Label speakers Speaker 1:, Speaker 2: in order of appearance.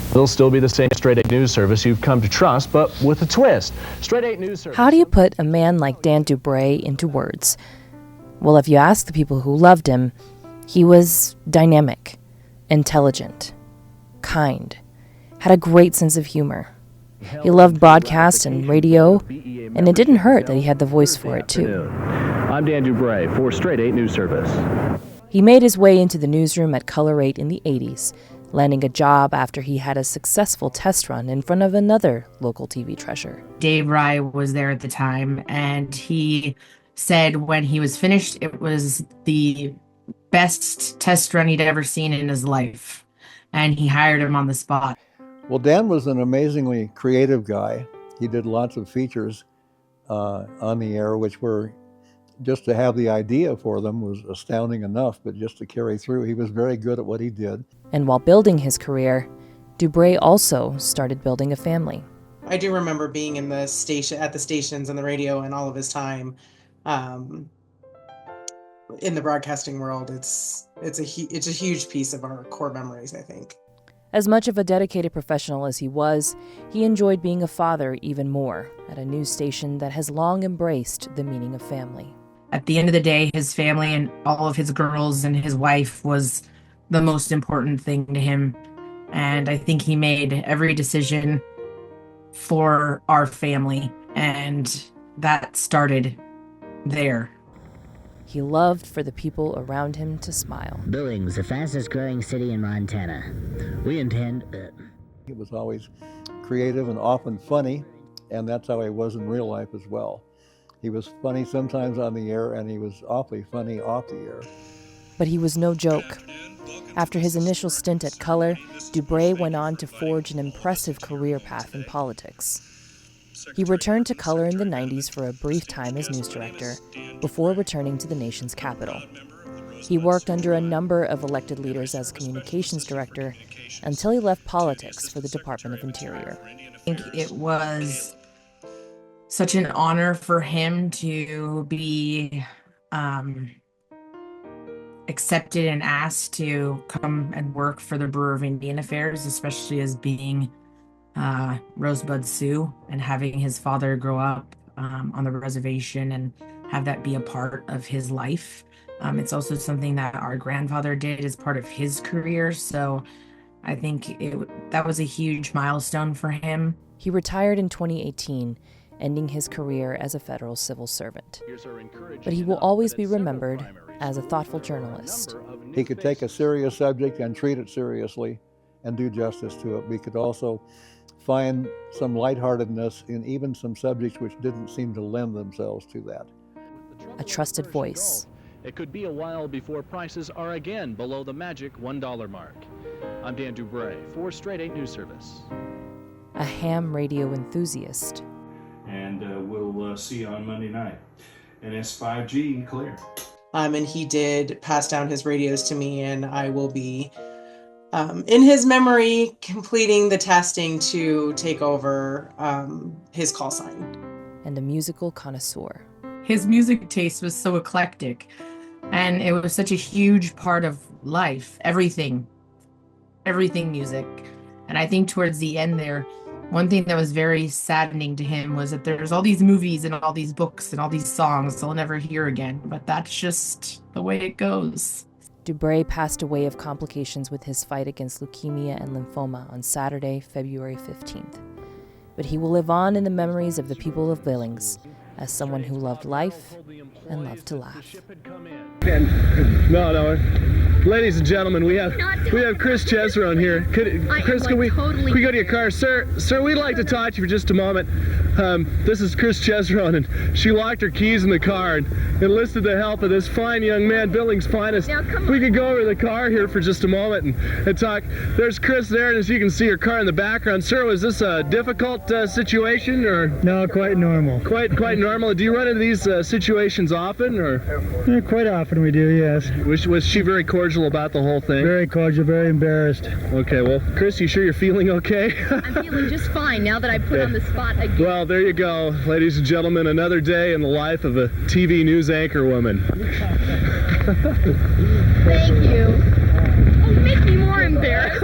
Speaker 1: It'll still be the same Straight 8 news service you've come to trust, but with a twist. Straight 8 news service.
Speaker 2: How do you put a man like Dan DuBray into words? Well, if you ask the people who loved him, he was dynamic, intelligent, kind, had a great sense of humor. He loved broadcast and radio, and it didn't hurt that he had the voice for it, too.
Speaker 1: I'm Dan DuBray for Straight 8 News Service.
Speaker 2: He made his way into the newsroom at Color 8 in the 80s, landing a job after he had a successful test run in front of another local TV treasure.
Speaker 3: Dave Rye was there at the time, and he said when he was finished, it was the best test run he'd ever seen in his life, and he hired him on the spot.
Speaker 4: Well, Dan was an amazingly creative guy. He did lots of features on the air, which were, just to have the idea for them was astounding enough, but just to carry through, he was very good at what he did.
Speaker 2: And while building his career, DuBray also started building a family.
Speaker 5: I do remember being at the stations and the radio and all of his time in the broadcasting world. It's a huge piece of our core memories, I think.
Speaker 2: As much of a dedicated professional as he was, he enjoyed being a father even more at a news station that has long embraced the meaning of family.
Speaker 3: At the end of the day, his family and all of his girls and his wife was the most important thing to him. And I think he made every decision for our family, and that started there.
Speaker 2: He loved for the people around him to smile.
Speaker 6: Billings, the fastest growing city in Montana. We intend...
Speaker 4: He was always creative and often funny, and that's how he was in real life as well. He was funny sometimes on the air, and he was awfully funny off the air.
Speaker 2: But he was no joke. After his initial stint at Color, DuBray went on to forge an impressive career path in politics. He returned to Color in the 90s for a brief time as news director, before returning to the nation's capital. He worked under a number of elected leaders as communications director until he left politics for the Department of Interior.
Speaker 3: I think it was such an honor for him to be accepted and asked to come and work for the Bureau of Indian Affairs, especially as being Rosebud Sioux and having his father grow up on the reservation and have that be a part of his life. It's also something that our grandfather did as part of his career, so I think that was a huge milestone for him.
Speaker 2: He retired in 2018, ending his career as a federal civil servant. But he will always be remembered as a thoughtful journalist.
Speaker 4: He could take a serious subject and treat it seriously and do justice to it. We could also find some lightheartedness in even some subjects which didn't seem to lend themselves to that.
Speaker 2: A trusted voice.
Speaker 1: It could be a while before prices are again below the magic $1 mark. I'm Dan DuBray for Straight 8 News Service.
Speaker 2: A ham radio enthusiast.
Speaker 7: And we'll see you on Monday night. And it's 5G clear.
Speaker 5: And he did pass down his radios to me, and I will be, in his memory, completing the testing to take over his call sign.
Speaker 2: And a musical connoisseur.
Speaker 3: His music taste was so eclectic, and it was such a huge part of life. Everything music. And I think towards the end there, one thing that was very saddening to him was that there's all these movies and all these books and all these songs I'll never hear again, but that's just the way it goes.
Speaker 2: DuBray passed away of complications with his fight against leukemia and lymphoma on Saturday, February 15th. But he will live on in the memories of the people of Billings as someone who loved life and loved to laugh.
Speaker 1: No. Ladies and gentlemen, we have Chris Chesron here. Chris, can we go to your car? Sir, we'd like to talk to you for just a moment. This is Chris Chesron, and she locked her keys in the car and enlisted the help of this fine young man, Billings' finest.
Speaker 8: Now, come on.
Speaker 1: We could go over to the car here for just a moment and talk. There's Chris there, and as you can see, her car in the background. Sir, was this a difficult situation, or?
Speaker 9: No, quite normal.
Speaker 1: Quite normal. Do you run into these situations often, or?
Speaker 9: Yeah, quite often we do, yes.
Speaker 1: Was she very cordial about the whole thing?
Speaker 9: Very cordial, very embarrassed.
Speaker 1: Okay, well, Chris, you sure you're feeling okay?
Speaker 8: I'm feeling just fine now that I put on the spot again.
Speaker 1: Well, there you go, ladies and gentlemen, another day in the life of a TV news anchor woman.
Speaker 8: Thank you. Oh, make me more embarrassed.